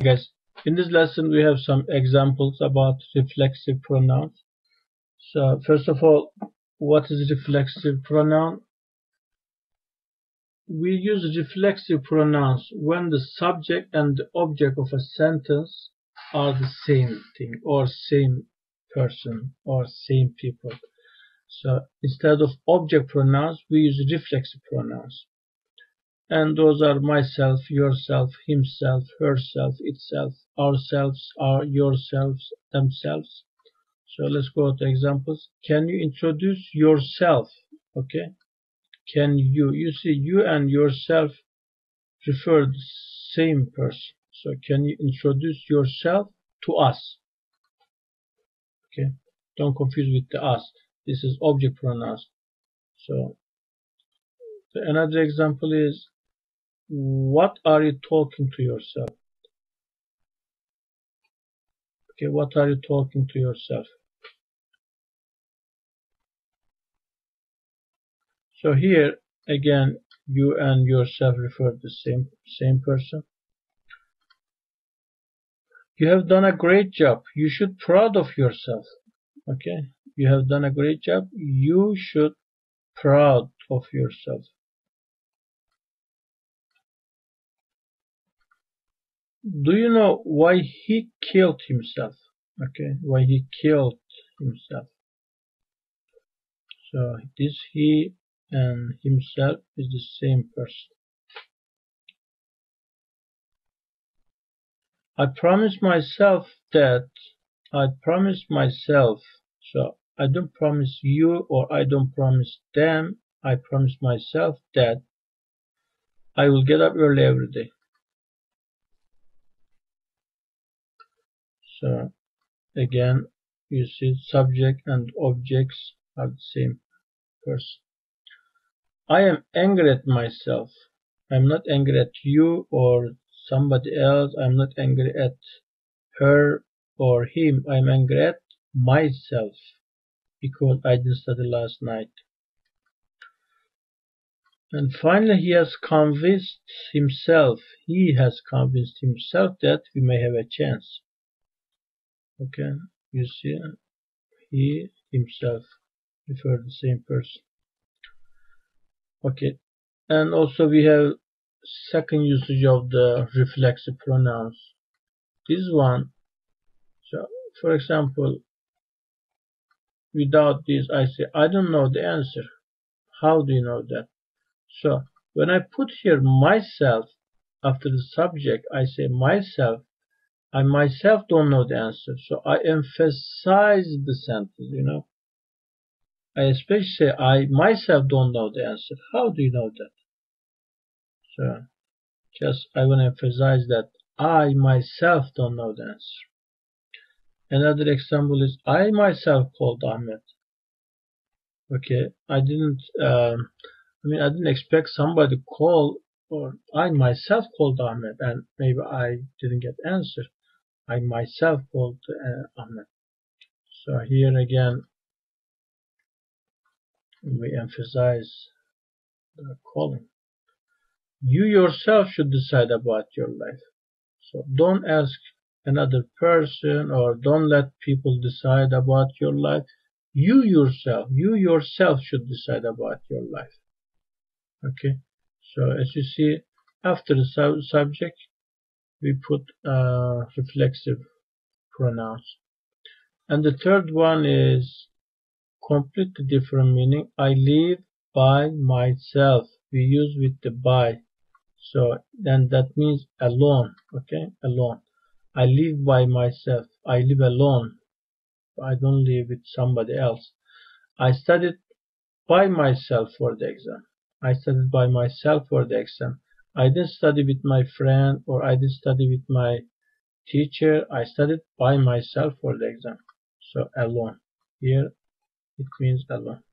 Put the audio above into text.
guys, in this lesson we have some examples about reflexive pronouns. So first of all, what is reflexive pronoun? We use reflexive pronouns when the subject and the object of a sentence are the same thing or same person or same people. So instead of object pronouns, we use reflexive pronouns. And those are myself, yourself, himself, herself, itself, ourselves, yourselves, themselves. So let's go to examples. Can you introduce yourself? Okay. Can you see you and yourself refer to the same person. So can you introduce yourself to us? Okay. Don't confuse with the us. This is object pronouns. So another example is, what are you talking to yourself? Okay, what are you talking to yourself? So here again, you and yourself refer to the same person. You have done a great job. You should be proud of yourself. Okay, you have done a great job. You should be proud of yourself. Do you know why he killed himself? Okay, why he killed himself. So this he and himself is the same person. I promised myself that. I promised myself. So I don't promise you or I don't promise them. I promise myself that I will get up early every day. So again, you see subject and objects are the same person. I am angry at myself. I'm not angry at you or somebody else. I'm not angry at her or him. I'm angry at myself because I didn't study last night. And finally, he has convinced himself that we may have a chance. Okay, you see, he himself refer to the same person. Okay, and also we have second usage of the reflexive pronouns. This one, so for example, without this I say I don't know the answer. How do you know that? So when I put here myself after the subject, I say myself. I myself don't know the answer, so I emphasize the sentence, I especially say I myself don't know the answer. How do you know that? So just I want to emphasize that I myself don't know the answer. Another example is I myself called Ahmed. Okay, I didn't expect somebody to call, or I myself called Ahmed and maybe I didn't get answer. I myself called Ahmed. So here again we emphasize the calling. You yourself should decide about your life. So don't ask another person or don't let people decide about your life. You yourself should decide about your life. Okay, so as you see, after the subject we put reflexive pronouns. And the third one is completely different meaning. I live by myself. We use with the by. So then that means alone. Okay, alone. I live by myself. I live alone. I don't live with somebody else. I studied by myself for the exam. I studied by myself for the exam. I didn't study with my friend or I didn't study with my teacher. I studied by myself for the exam. So alone. Here it means alone.